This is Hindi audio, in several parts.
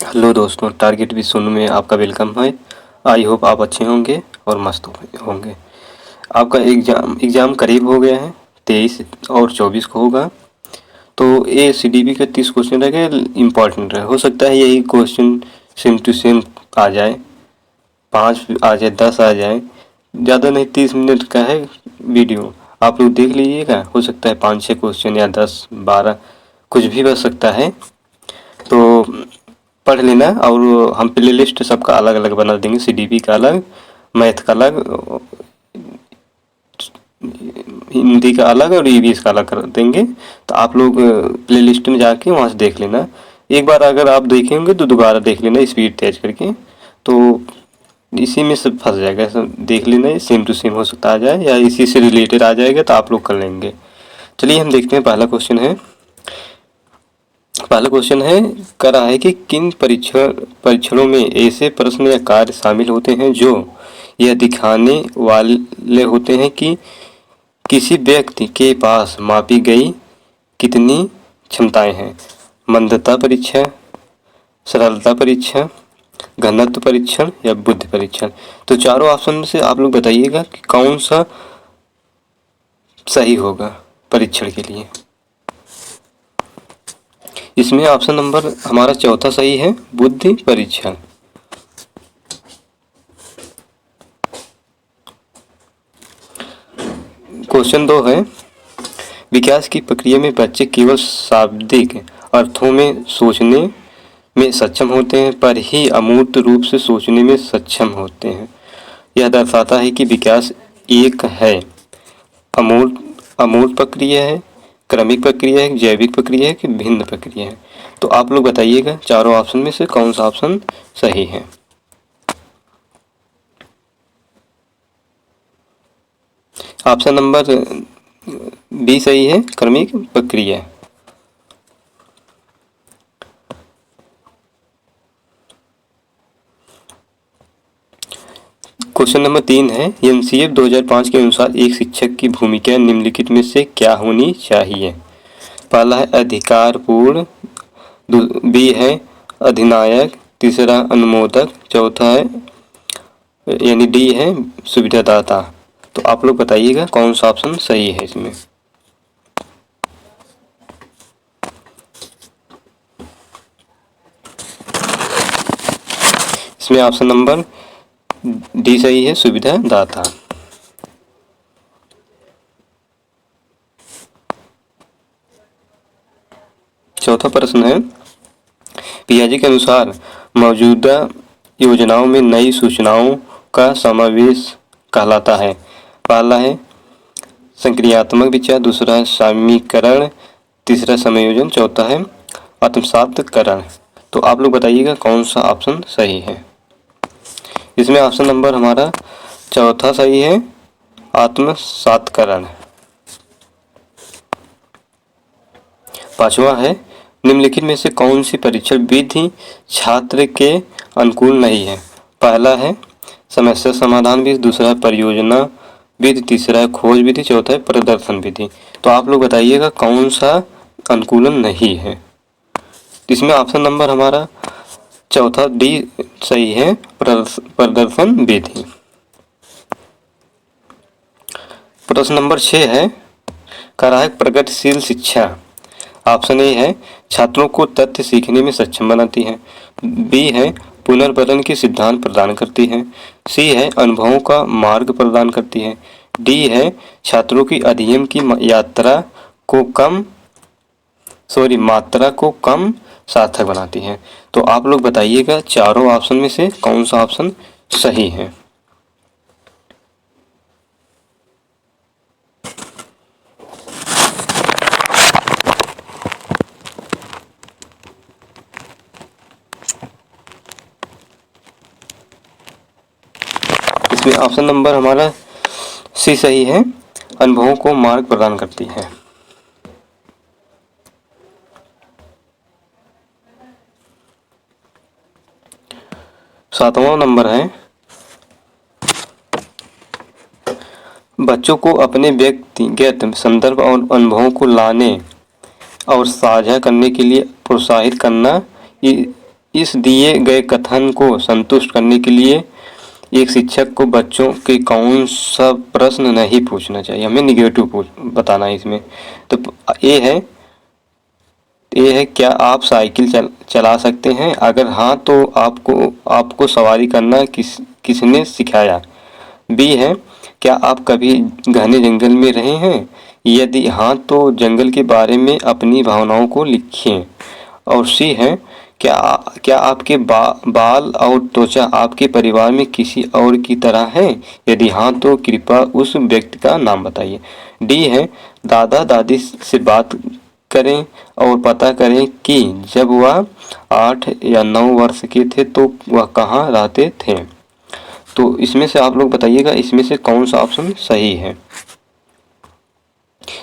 हेलो दोस्तों, टारगेट विद सोनू में आपका वेलकम है। आई होप आप अच्छे होंगे और मस्त होंगे। आपका एग्ज़ाम करीब हो गया है, 23 और 24 को होगा। तो ये CDP का 30 क्वेश्चन रहेगा, इम्पॉर्टेंट है। हो सकता है यही क्वेश्चन सेम टू सेम आ जाए, 5 आ जाए, 10 आ जाए। ज़्यादा नहीं, 30 मिनट का है वीडियो, आप लोग देख लीजिएगा। हो सकता है 5-6 क्वेश्चन या 10-12 कुछ भी बच सकता है। तो पढ़ लेना, और हम प्ले लिस्ट सबका अलग अलग बना देंगे। CDP का अलग, मैथ का अलग, हिंदी का अलग और EVS का अलग कर देंगे। तो आप लोग प्ले लिस्ट में जाके वहाँ से देख लेना। एक बार अगर आप देखेंगे तो दोबारा देख लेना स्पीड तेज करके, तो इसी में सब फंस जाएगा। सब देख लेना, सेम टू सेम हो सकता आ जाए या इसी से रिलेटेड आ जाएगा, तो आप लोग कर लेंगे। चलिए हम देखते हैं। पहला क्वेश्चन है, कर रहा है कि किन परीक्षणों में ऐसे प्रश्न या कार्य शामिल होते हैं जो यह दिखाने वाले होते हैं कि किसी व्यक्ति के पास मापी गई कितनी क्षमताएं हैं। मंदता परीक्षण, सरलता परीक्षण, घनत्व परीक्षण या बुद्धि परीक्षण। तो चारों ऑप्शन में से आप लोग बताइएगा कि कौन सा सही होगा परीक्षण के लिए। इसमें ऑप्शन नंबर हमारा चौथा सही है, बुद्धि परीक्षण। क्वेश्चन 2 है, विकास की प्रक्रिया में बच्चे केवल शाब्दिक अर्थों में सोचने में सक्षम होते हैं, पर ही अमूर्त रूप से सोचने में सक्षम होते हैं। यह दर्शाता है कि विकास एक है, अमूर्त प्रक्रिया है, क्रमिक प्रक्रिया है, जैविक प्रक्रिया है कि भिन्न प्रक्रिया है। तो आप लोग बताइएगा चारों ऑप्शन में से कौन सा ऑप्शन सही है। ऑप्शन नंबर बी सही है, क्रमिक प्रक्रिया। क्वेश्चन नंबर 3 है, NCF 2005 के अनुसार एक शिक्षक की भूमिका निम्नलिखित में से क्या होनी चाहिए। पहला है अधिकारपूर्ण, बी है अधिनायक, तीसरा अनुमोदक, चौथा है यानी डी है सुविधादाता। तो आप लोग बताइएगा कौन सा ऑप्शन सही है इसमें। इसमें ऑप्शन नंबर डी सही है, सुविधादाता। चौथा प्रश्न है, पियाजे के अनुसार मौजूदा योजनाओं में नई सूचनाओं का समावेश कहलाता है। पहला है संक्रियात्मक विचार, दूसरा है सामीकरण, तीसरा समायोजन, चौथा है आत्मसातकरण। तो आप लोग बताइएगा कौन सा ऑप्शन सही है। इसमें ऑप्शन नंबर हमारा चौथा सही है, आत्मसातकरण। पांचवा है, निम्नलिखित में से कौन सी परीक्षण विधि छात्र के अनुकूल नहीं है। पहला है समस्या समाधान विधि, दूसरा है परियोजना विधि, तीसरा है खोज विधि, चौथा है प्रदर्शन विधि। तो आप लोग बताइएगा कौन सा अनुकूलन नहीं है। इसमें ऑप्शन नंबर हमारा चौथा डी सही है, प्रदर्शन विधि। प्रश्न नंबर 6 है, कह है प्रगतिशील शिक्षा। ऑप्शन ए है छात्रों को तथ्य सीखने में सक्षम बनाती है, बी है पुनर्वलन के सिद्धांत प्रदान करती है, सी है अनुभवों का मार्ग प्रदान करती है, डी है छात्रों की अध्ययन की मात्रा को कम सार्थक बनाती है। तो आप लोग बताइएगा चारों ऑप्शन में से कौन सा ऑप्शन सही है। इसमें ऑप्शन नंबर हमारा सी सही है, अनुभवों को मार्ग प्रदान करती है। सातवां नंबर है, बच्चों को अपने व्यक्तिगत संदर्भ और अनुभवों को लाने और साझा करने के लिए प्रोत्साहित करना इस दिए गए कथन को संतुष्ट करने के लिए एक शिक्षक को बच्चों के कौन सा प्रश्न नहीं पूछना चाहिए? हमें निगेटिव बताना है इसमें। तो ये है क्या आप साइकिल चला सकते हैं? अगर हाँ तो आपको सवारी करना किसने सिखाया? बी है क्या आप कभी घने जंगल में रहे हैं? यदि हाँ तो जंगल के बारे में अपनी भावनाओं को लिखिए। और सी है क्या आपके बाल और त्वचा आपके परिवार में किसी और की तरह है? यदि हाँ तो कृपया उस व्यक्ति का नाम बताइए। डी है दादा दादी से बात करें और पता करें कि जब वह 8 या 9 वर्ष के थे तो वह कहाँ रहते थे। तो इसमें से आप लोग बताइएगा इसमें से कौन सा ऑप्शन सही है।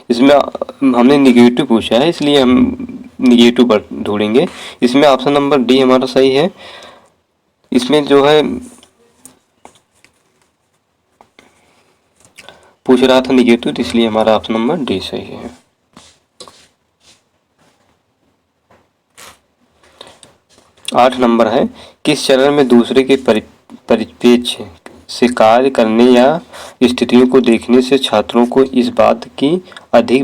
इसमें हमने निगेटिव पूछा है इसलिए हम निगेटिव पर ढूंढेंगे। इसमें ऑप्शन नंबर डी हमारा सही है। इसमें जो है पूछ रहा था निगेटिव, इसलिए हमारा ऑप्शन नंबर डी सही है। आठ नंबर है किस चरण में दूसरे के परिप्रेक्ष्य से कार्य करने या स्थितियों को देखने से छात्रों को इस बात की अधिक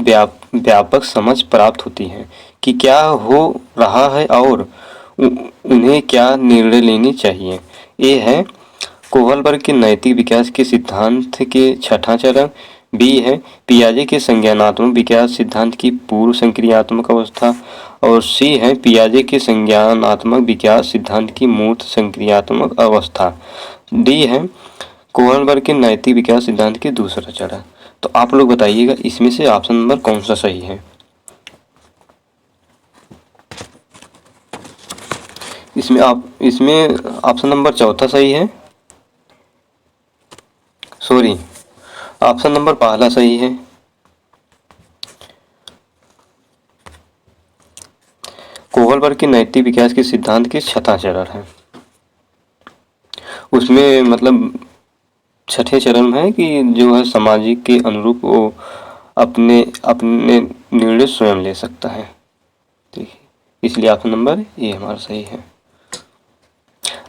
व्यापक समझ प्राप्त होती है कि क्या हो रहा है और उन्हें क्या निर्णय लेने चाहिए। ये है कोहलबर्ग के नैतिक विकास के सिद्धांत के छठा चरण। बी है पियाजे के संज्ञानात्मक विकास सिद्धांत की पूर्व संक्रियात्मक अवस्था। और सी है पियाजे के संज्ञानात्मक विकास सिद्धांत की मूर्त संक्रियात्मक अवस्था। डी है कोहलबर्ग के नैतिक विकास सिद्धांत के दूसरा चरण। तो आप लोग बताइएगा इसमें से ऑप्शन नंबर कौन सा सही है। इसमें ऑप्शन नंबर चौथा सही है। सॉरी, ऑप्शन नंबर पहला सही है। कोहलबर्ग के नैतिक विकास के सिद्धांत के छठा चरण है। उसमें मतलब छठे चरण है कि जो है सामाजिक के अनुरूप वो अपने अपने निर्णय स्वयं ले सकता है। ठीक है, इसलिए ऑप्शन नंबर ये हमारा सही है।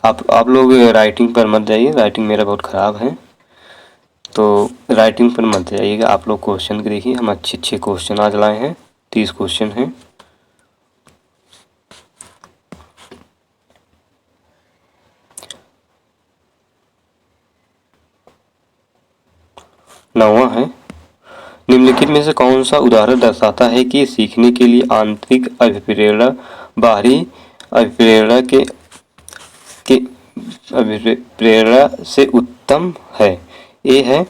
आप लोग राइटिंग पर मत जाइए, राइटिंग मेरा बहुत ख़राब है, तो राइटिंग पर मत जाइएगा। आप लोग क्वेश्चन के देखिए, हम अच्छे क्वेश्चन आज लाए हैं। 30 क्वेश्चन हैं। नौवां है निम्नलिखित में से कौन सा उदाहरण दर्शाता है कि सीखने के लिए आंतरिक अभिप्रेरणा बाहरी अभिप्रेरणा के अभिप्रेरणा से उत्तम है। ये है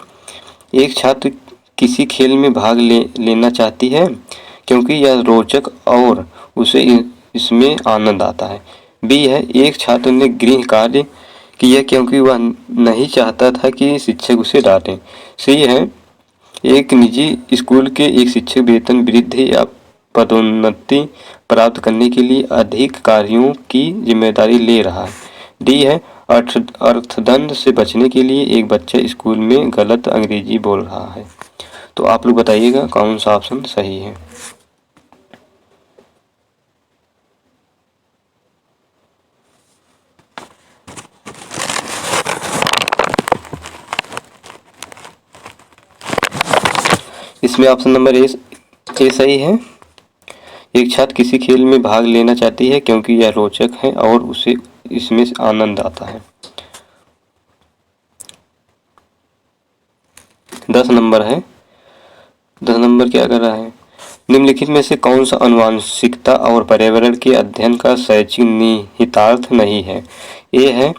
एक छात्र किसी खेल में भाग लेना चाहती है क्योंकि यह रोचक और उसे इसमें आनंद आता है। बी है एक छात्र ने गृह कार्य किया क्योंकि वह नहीं चाहता था कि शिक्षक उसे डांटे। सी है एक निजी स्कूल के एक शिक्षक वेतन वृद्धि या पदोन्नति प्राप्त करने के लिए अधिक कार्यों की जिम्मेदारी ले रहा है। डी है अर्थदंड से बचने के लिए एक बच्चा स्कूल में गलत अंग्रेजी बोल रहा है। तो आप लोग बताइएगा कौन सा ऑप्शन सही है। इसमें ऑप्शन नंबर ए सही है। एक छात्र किसी खेल में भाग लेना चाहती है क्योंकि यह रोचक है और उसे इसमें आनंद आता है। 10 नंबर है। 10 नंबर क्या कर रहा है निम्नलिखित में से कौन सा आनुवंशिकता और पर्यावरण के अध्ययन का शैक्षिक निहितार्थ नहीं है। ये है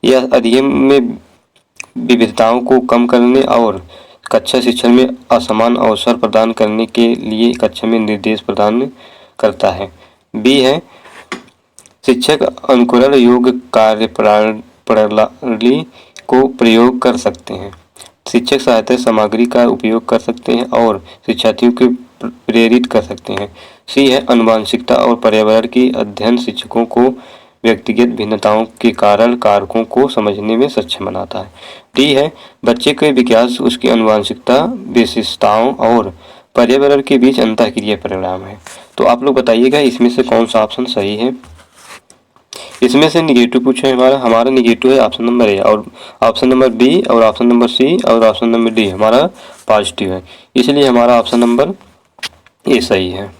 यह अध्ययन में विविधताओं को कम करने और कक्षा शिक्षण में असमान अवसर प्रदान करने के लिए कक्षा में निर्देश प्रदान करता है। बी है शिक्षक अनुकरण योग्य कार्य प्रणाली को प्रयोग कर सकते हैं। शिक्षक सहायता सामग्री का उपयोग कर सकते हैं और शिक्षार्थियों को प्रेरित कर सकते हैं। सी है आनुवंशिकता और पर्यावरण की अध्ययन शिक्षकों को व्यक्तिगत भिन्नताओं के कारण कारकों को समझने में सक्षम बनाता है। डी है बच्चे के विकास उसकी आनुवंशिकता विशेषताओं और पर्यावरण के बीच अंतःक्रिया परिणाम है। तो आप लोग बताइएगा इसमें से कौन सा ऑप्शन सही है। इसमें से निगेटिव पूछा है हमारा निगेटिव है ऑप्शन नंबर ए, और ऑप्शन नंबर बी और ऑप्शन नंबर सी और ऑप्शन नंबर डी हमारा पॉजिटिव है, इसलिए हमारा ऑप्शन नंबर ए सही है।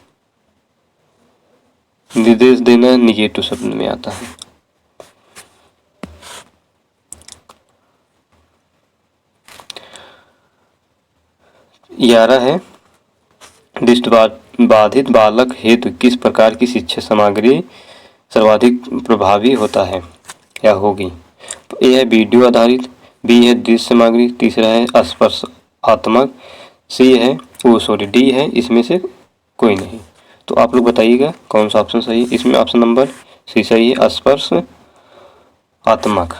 निर्देश देना निगेटिव शब्द में आता है। 11 है दृष्टिबाधित बालक हेतु किस प्रकार की शिक्षा सामग्री सर्वाधिक प्रभावी होता है या होगी। ए है वीडियो आधारित, बी है दृश्य सामग्री, तीसरा है स्पर्शात्मक, सी है डी है इसमें से कोई नहीं। तो आप लोग बताइएगा कौन सा ऑप्शन सही है। इसमें ऑप्शन नंबर सी सही है, स्पर्शात्मक।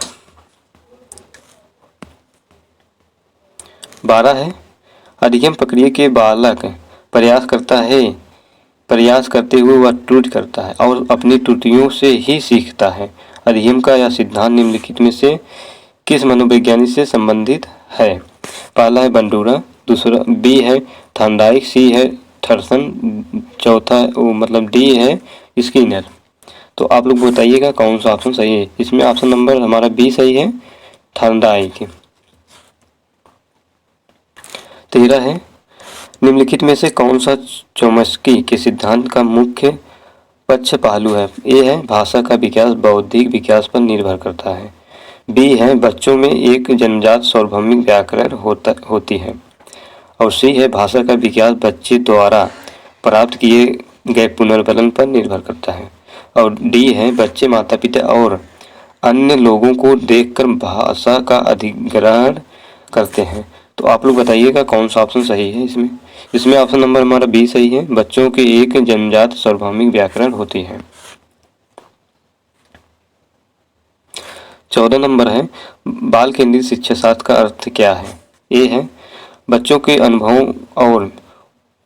12 है अधिगम प्रक्रिया के बालक प्रयास करते हुए वह त्रुटि करता है और अपनी त्रुटियों से ही सीखता है। अधिगम का यह सिद्धांत निम्नलिखित में से किस मनोवैज्ञानिक से संबंधित है। पहला है बंडूरा, दूसरा बी है थॉर्नडाइक, सी है थॉमसन, चौथा मतलब डी है स्किनर। तो आप लोग बताइएगा कौन सा ऑप्शन सही है। इसमें ऑप्शन नंबर हमारा बी सही है, थॉर्नडाइक। 13 है निम्नलिखित में से कौन सा चोम्स्की के सिद्धांत का मुख्य पक्ष पहलू है। ए है भाषा का विकास बौद्धिक विकास पर निर्भर करता है, बी है बच्चों में एक जन्मजात सार्वभौमिक व्याकरण होती है, और सी है भाषा का विकास बच्चे द्वारा प्राप्त किए गए पुनर्बलन पर निर्भर करता है, और डी है बच्चे माता पिता और अन्य लोगों को देखकर भाषा का अधिग्रहण करते हैं। तो आप लोग बताइएगा कौन सा ऑप्शन सही है। इसमें ऑप्शन नंबर हमारा बी सही है, बच्चों की एक जन्मजात सार्वभौमिक व्याकरण होती है। 14 नंबर है बाल केंद्रित शिक्षा शास्त्र का अर्थ क्या है। ए है बच्चों के अनुभवों और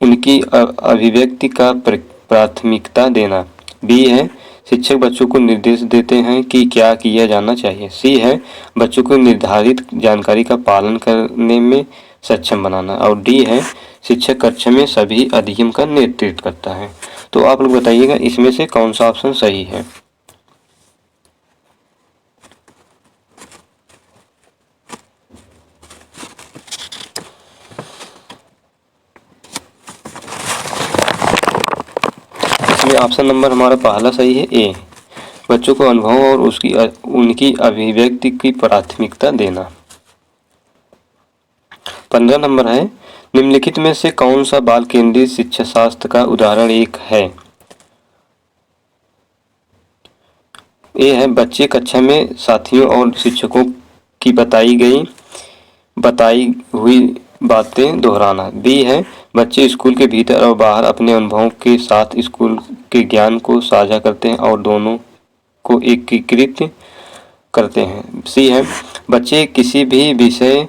उनकी अभिव्यक्ति का प्राथमिकता देना, बी है शिक्षक बच्चों को निर्देश देते हैं कि क्या किया जाना चाहिए, सी है बच्चों को निर्धारित जानकारी का पालन करने में सक्षम बनाना, और डी है शिक्षक कक्षा में सभी अधिगम का नेतृत्व करता है। तो आप लोग बताइएगा इसमें से कौन सा ऑप्शन सही है। इसमें ऑप्शन नंबर हमारा पहला सही है, ए बच्चों को अनुभव और उनकी अभिव्यक्ति की प्राथमिकता देना। 15 नंबर है निम्नलिखित में से कौन सा बाल केंद्रित शिक्षा शास्त्र का उदाहरण एक है। ए है बच्चे कक्षा में साथियों और शिक्षकों की बताई हुई बातें दोहराना, बी है बच्चे स्कूल के भीतर और बाहर अपने अनुभवों के साथ स्कूल के ज्ञान को साझा करते हैं और दोनों को एकीकृत करते हैं, सी है बच्चे किसी भी विषय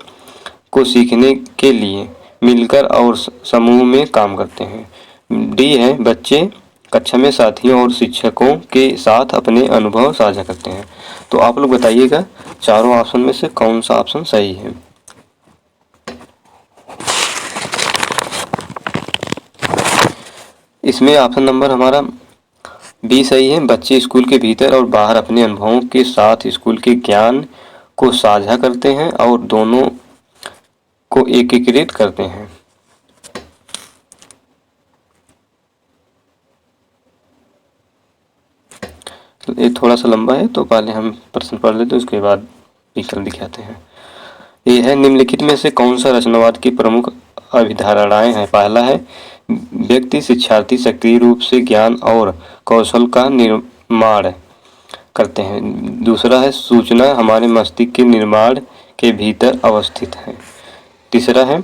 को सीखने के लिए मिलकर और समूह में काम करते हैं, डी है बच्चे कक्षा में साथियों और शिक्षकों के साथ अपने अनुभव साझा करते हैं। तो आप लोग बताइएगा चारों ऑप्शन में से कौन सा ऑप्शन सही है। इसमें ऑप्शन नंबर हमारा बी सही है, बच्चे स्कूल के भीतर और बाहर अपने अनुभवों के साथ स्कूल के ज्ञान को साझा करते हैं और दोनों को एकीकृत करते हैं। ये थोड़ा सा लंबा है तो पहले हम प्रश्न पढ़ लेते हैं, उसके बाद विकल्प दिखाते हैं। ये है निम्नलिखित में से कौन सा रचनावाद की प्रमुख अभिधारणाएं हैं। पहला है व्यक्ति शिक्षार्थी सक्रिय रूप से ज्ञान और कौशल का निर्माण करते हैं। दूसरा है सूचना हमारे मस्तिष्क के निर्माण के भीतर अवस्थित है। तीसरा है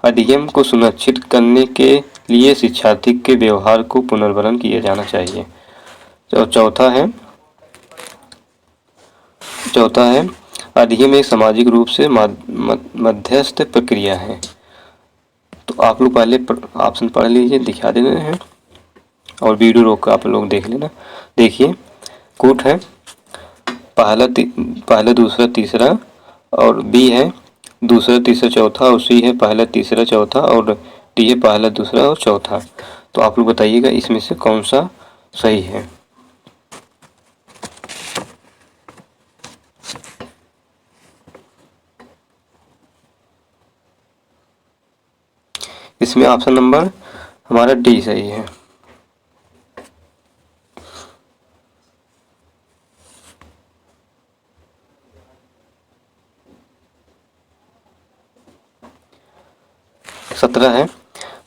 अधिगम को सुनिश्चित करने के लिए शिक्षार्थी के व्यवहार को पुनर्बलन किया जाना चाहिए। और चौथा है अधिगम एक सामाजिक रूप से मध्यस्थ प्रक्रिया है। तो आप लोग पहले ऑप्शन पढ़ लीजिए, दिखा दे रहे हैं और वीडियो रोक कर आप लोग देख लेना। देखिए कूट है पहला दूसरा तीसरा, और बी है दूसरा तीसरा चौथा, और सी है पहला तीसरा चौथा, और डी है पहला दूसरा और चौथा। तो आप लोग बताइएगा इसमें से कौन सा सही है। इसमें ऑप्शन नंबर हमारा डी सही है। सत्रह है,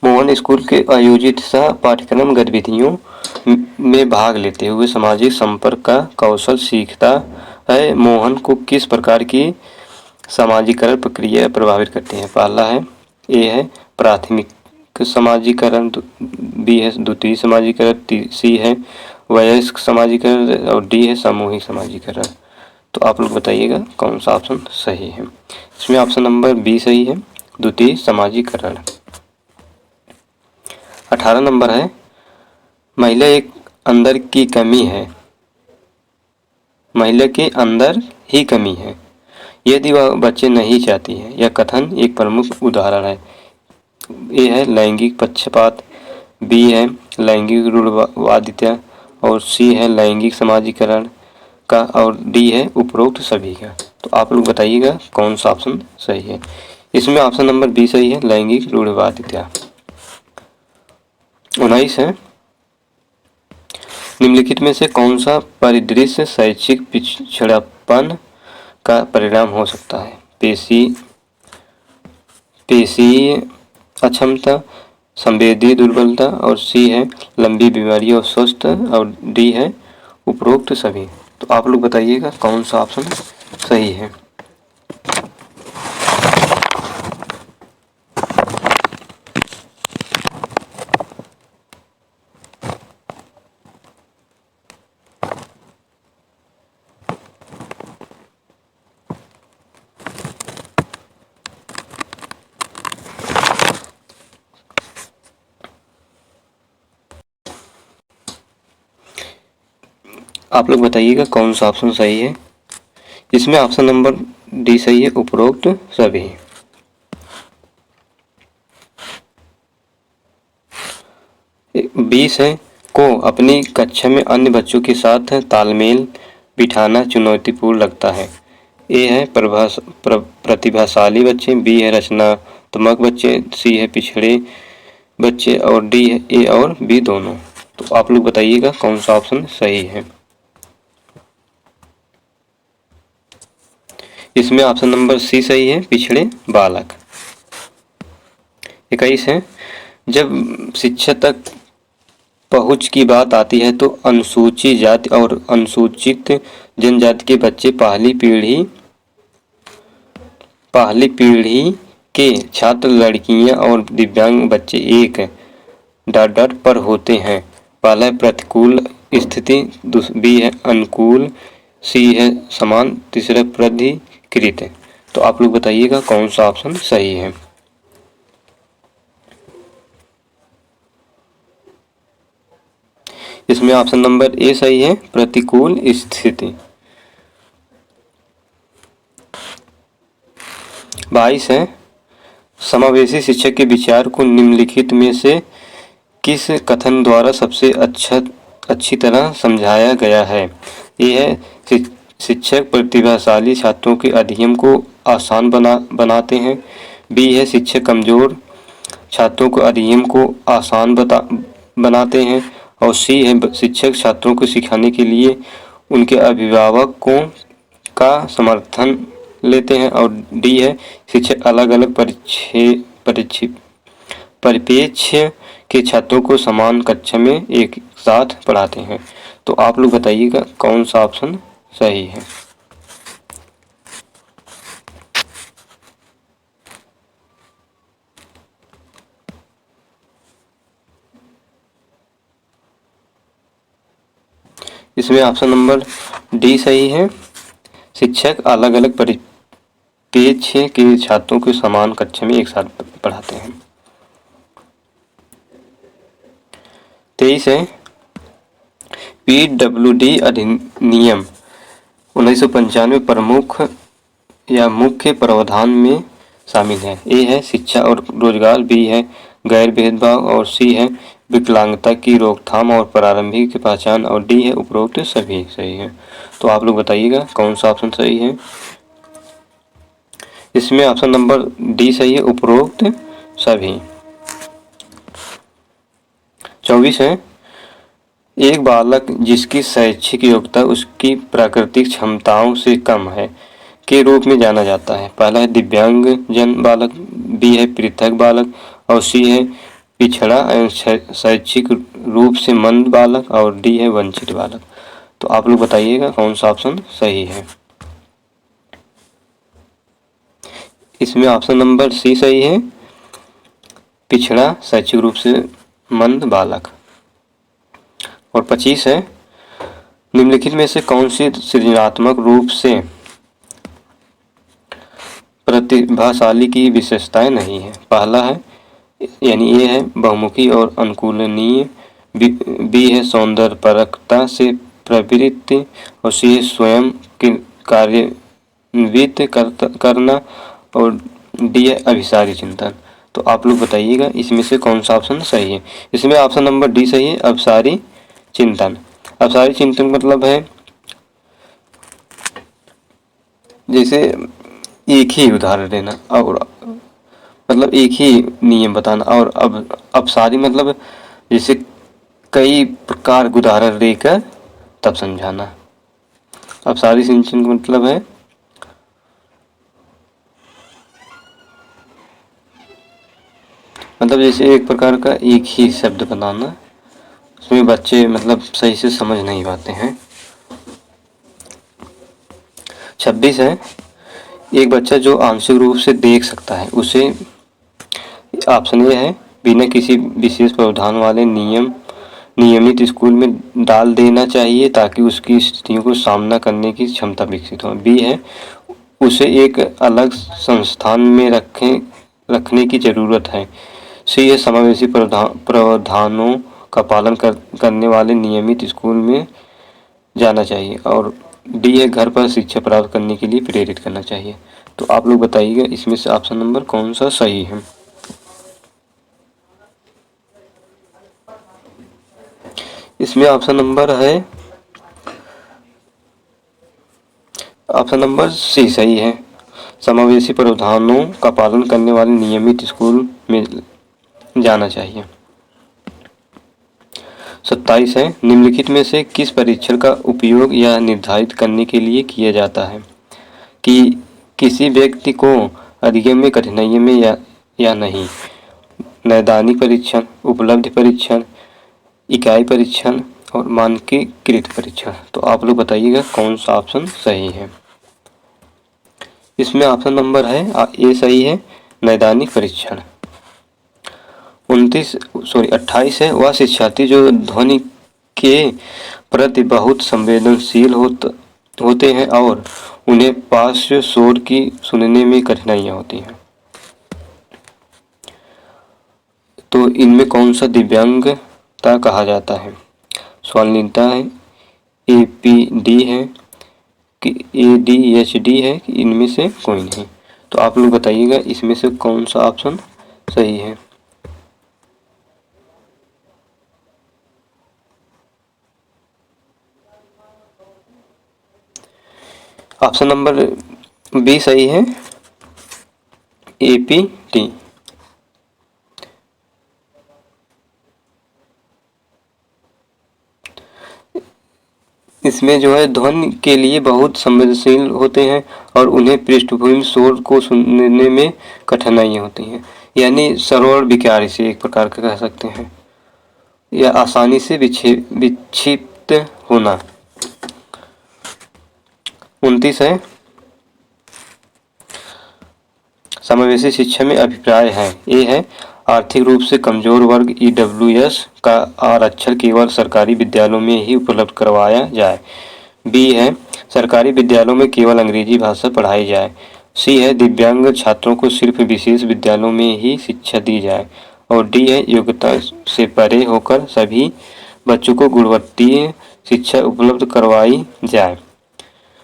मोहन स्कूल के आयोजित सह पाठ्यक्रम गतिविधियों में भाग लेते हुए सामाजिक संपर्क का कौशल सीखता है। मोहन को किस प्रकार की सामाजिकरण प्रक्रिया प्रभावित करती है? पहला है ए है प्राथमिक समाजीकरण, बी है द्वितीय समाजीकरण, सी है वयस्क समाजीकरण और डी है सामूहिक समाजीकरण। तो आप लोग बताइएगा कौन सा ऑप्शन सही है। इसमें ऑप्शन नंबर बी सही है, द्वितीय समाजीकरण। 18 नंबर है, महिला एक अंदर की कमी है, महिला के अंदर ही कमी है यदि वह बच्चे नहीं चाहती है। यह कथन एक प्रमुख उदाहरण है। ए है लैंगिक पक्षपात, बी है लैंगिक रूढ़वादिता और सी है लैंगिक समाजीकरण का और डी है उपरोक्त सभी का। तो आप लोग बताइएगा कौन सा ऑप्शन सही है। इसमें ऑप्शन नंबर बी सही है, लैंगिक रूढ़वादिता। 19 है, निम्नलिखित में से कौन सा परिदृश्य शैक्षिक पिछड़ापन का परिणाम हो सकता है? पेशीय अक्षमता, संवेदी दुर्बलता और सी है लंबी बीमारी और स्वस्थ और डी है उपरोक्त सभी। तो आप लोग बताइएगा कौन सा ऑप्शन सही है। आप लोग बताइएगा कौन सा ऑप्शन सही है। इसमें ऑप्शन नंबर डी सही है, उपरोक्त सभी। 20 है, को अपनी कक्षा में अन्य बच्चों के साथ तालमेल बिठाना चुनौतीपूर्ण लगता है। ए है प्रतिभाशाली बच्चे, बी है रचनात्मक बच्चे, सी है पिछड़े बच्चे और डी है ए और बी दोनों। तो आप लोग बताइएगा कौन सा ऑप्शन सही है। इसमें ऑप्शन नंबर सी सही है, पिछड़े बालक। 21 है, जब शिक्षा तक पहुंच की बात आती है तो अनुसूचित जाति और अनुसूचित जनजाति के बच्चे पहली पीढ़ी के छात्र लड़कियां और दिव्यांग बच्चे एक डॉट पर होते हैं। पहला है प्रतिकूल स्थिति, बी है अनुकूल, सी है समान, तीसरा प्राधिकृत। तो आप लोग बताइएगा कौन सा ऑप्शन सही है। इसमें ऑप्शन नंबर ए सही है, प्रतिकूल स्थिति। 22 है, समावेशी शिक्षा के विचार को निम्नलिखित में से किस कथन द्वारा सबसे अच्छी तरह समझाया गया है? ये है शिक्षक प्रतिभाशाली छात्रों के अध्ययन को आसान बनाते हैं, बी है शिक्षक कमजोर छात्रों को अध्ययन को आसान बनाते हैं और सी है शिक्षक छात्रों को सिखाने के लिए उनके अभिभावकों का समर्थन लेते हैं और डी है शिक्षक अलग अलग परिप्रेक्ष्य के छात्रों को समान कक्षा में एक साथ पढ़ाते हैं। तो आप लोग बताइएगा कौन सा ऑप्शन सही है। इसमें ऑप्शन नंबर डी सही है, शिक्षक अलग अलग परिप्रेक्ष्य के छात्रों को समान कक्षा में एक साथ पढ़ाते हैं। 23 है, PWD अधिनियम 1995 प्रमुख या मुख्य प्रावधान में शामिल है। ए है शिक्षा और रोजगार, बी है गैर भेदभाव और सी है विकलांगता की रोकथाम और प्रारंभिक पहचान और डी है उपरोक्त सभी सही है। तो आप लोग बताइएगा कौन सा ऑप्शन सही है। इसमें ऑप्शन नंबर डी सही है, उपरोक्त सभी। 24 है, एक बालक जिसकी शैक्षिक योग्यता उसकी प्राकृतिक क्षमताओं से कम है के रूप में जाना जाता है। पहला है दिव्यांग जन बालक, बी है पृथक बालक और सी है पिछड़ा एवं शैक्षिक रूप से मंद बालक और डी है वंचित बालक। तो आप लोग बताइएगा कौन सा ऑप्शन सही है। इसमें ऑप्शन नंबर सी सही है, पिछड़ा शैक्षिक रूप से मंद बालक। और 25 है, निम्नलिखित में से कौन सी सृजनात्मक रूप से प्रतिभाशाली की विशेषताएं नहीं है। पहला है यानी ए है बहुमुखी और अनुकूलनीय, बी है सौंदर्यपरकता से प्रवृत्ति और सी है स्वयं कार्यान्वित करना और डी है अभिसारी चिंतन। तो आप लोग बताइएगा इसमें से कौन सा ऑप्शन सही है। इसमें ऑप्शन नंबर डी सही है, अभिसारी चिंतन। अभिसारी चिंतन मतलब है जैसे एक ही उदाहरण देना और मतलब एक ही नियम बताना, और अब अभिसारी मतलब जैसे कई प्रकार के उदाहरण देकर तब समझाना। अभिसारी चिंतन का मतलब है मतलब जैसे एक प्रकार का एक ही शब्द बनाना, उसमें बच्चे मतलब सही से समझ नहीं पाते हैं। 26 है, एक बच्चा जो आंशिक रूप से देख सकता है उसे, ऑप्शन ए है बिना किसी विशेष प्रावधान वाले नियमित स्कूल में डाल देना चाहिए ताकि उसकी स्थितियों को सामना करने की क्षमता विकसित हो। बी है उसे एक अलग संस्थान में रखने की ज़रूरत है। सी है समावेशी प्रावधानों का पालन करने वाले नियमित स्कूल में जाना चाहिए और डी है घर पर शिक्षा प्राप्त करने के लिए प्रेरित करना चाहिए। तो आप लोग बताइएगा इसमें से ऑप्शन नंबर कौन सा सही है। इसमें ऑप्शन नंबर सी सही है, समावेशी प्रावधानों का पालन करने वाले नियमित स्कूल में जाना चाहिए। 27 है, निम्नलिखित में से किस परीक्षण का उपयोग यह निर्धारित करने के लिए किया जाता है कि किसी व्यक्ति को अध्ययन में कठिनाई में या नहीं। नैदानिक परीक्षण, उपलब्धि परीक्षण, इकाई परीक्षण और मानकीकृत परीक्षण। तो आप लोग बताइएगा कौन सा ऑप्शन सही है। इसमें ऑप्शन नंबर है ए सही है, नैदानिक परीक्षण। 28 है, वह शिक्षार्थी जो ध्वनि के प्रति बहुत संवेदनशील होते हैं और उन्हें पार्श्व शोर की सुनने में कठिनाइयाँ होती हैं। तो इनमें कौन सा दिव्यांगता कहा जाता है। स्वाधीनता है, APD है कि ADHD है कि इनमें से कोई नहीं। तो आप लोग बताइएगा इसमें से कौन सा ऑप्शन सही है। ऑप्शन नंबर बी सही है, APD। इसमें जो है ध्वनि के लिए बहुत संवेदनशील होते हैं और उन्हें पृष्ठभूमि शोर को सुनने में कठिनाइयाँ होती हैं, यानी श्रवण विकार से एक प्रकार का कह सकते हैं, या आसानी से विक्षिप्त होना। 29 है, समावेशी शिक्षा में अभिप्राय है। ए है आर्थिक रूप से कमजोर वर्ग EWS का आरक्षण केवल सरकारी विद्यालयों में ही उपलब्ध करवाया जाए। बी है सरकारी विद्यालयों में केवल अंग्रेजी भाषा पढ़ाई जाए। सी है दिव्यांग छात्रों को सिर्फ विशेष विद्यालयों में ही शिक्षा दी जाए और डी है योग्यता से परे होकर सभी बच्चों को गुणवत्तीय शिक्षा उपलब्ध करवाई जाए।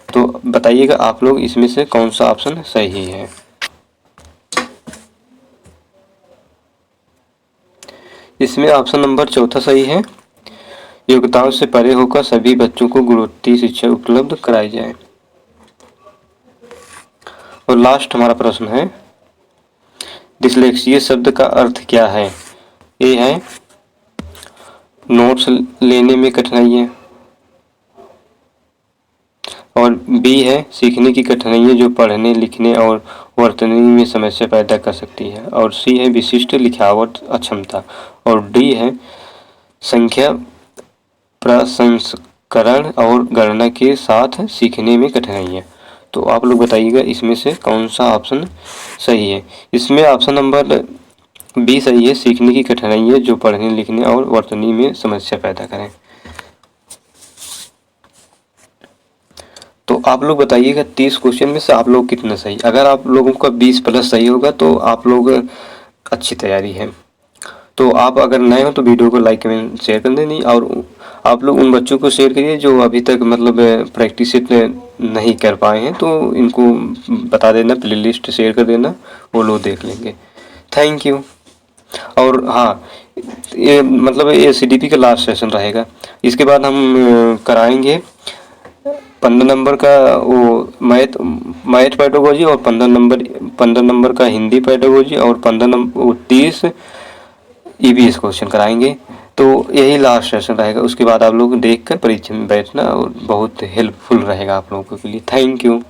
तो बताइएगा आप लोग इसमें से कौन सा ऑप्शन सही है। इसमें ऑप्शन नंबर चौथा सही है, योग्यताओं से परे होकर सभी बच्चों को गुणवत्तीय शिक्षा उपलब्ध कराई जाए। और लास्ट हमारा प्रश्न है, डिस्लेक्सिया शब्द का अर्थ क्या है। ए है नोट्स लेने में कठिनाइयाँ। और बी है सीखने की कठिनाइयाँ जो पढ़ने लिखने और वर्तनी में समस्या पैदा कर सकती है। और सी है विशिष्ट लिखावट अक्षमता। और डी है संख्या प्रसंस्करण और गणना के साथ सीखने में कठिनाइयाँ। तो आप लोग बताइएगा इसमें से कौन सा ऑप्शन सही है। इसमें ऑप्शन नंबर बी सही है, सीखने की कठिनाइयाँ जो पढ़ने लिखने और वर्तनी में समस्या पैदा करें। तो आप लोग बताइएगा 30 क्वेश्चन में से आप लोग कितना सही। अगर आप लोगों का 20 प्लस सही होगा तो आप लोग अच्छी तैयारी है। तो आप अगर नए हो तो वीडियो को लाइक कमेंट शेयर कर देनी। और आप लोग उन बच्चों को शेयर करिए जो अभी तक मतलब प्रैक्टिस नहीं कर पाए हैं, तो इनको बता देना, प्लेलिस्ट शेयर कर देना, वो लोग देख लेंगे। Thank you. और हाँ, ये मतलब ये CDP का लास्ट सेशन रहेगा। इसके बाद हम कराएंगे 15 नंबर का वो मैथ पेडागोजी और 15 नंबर का हिंदी पेडागोजी और 30 EVS क्वेश्चन कराएंगे। तो यही लास्ट सेशन रहेगा। उसके बाद आप लोग देख कर परीक्षा में बैठना और बहुत हेल्पफुल रहेगा आप लोगों के लिए। Thank you.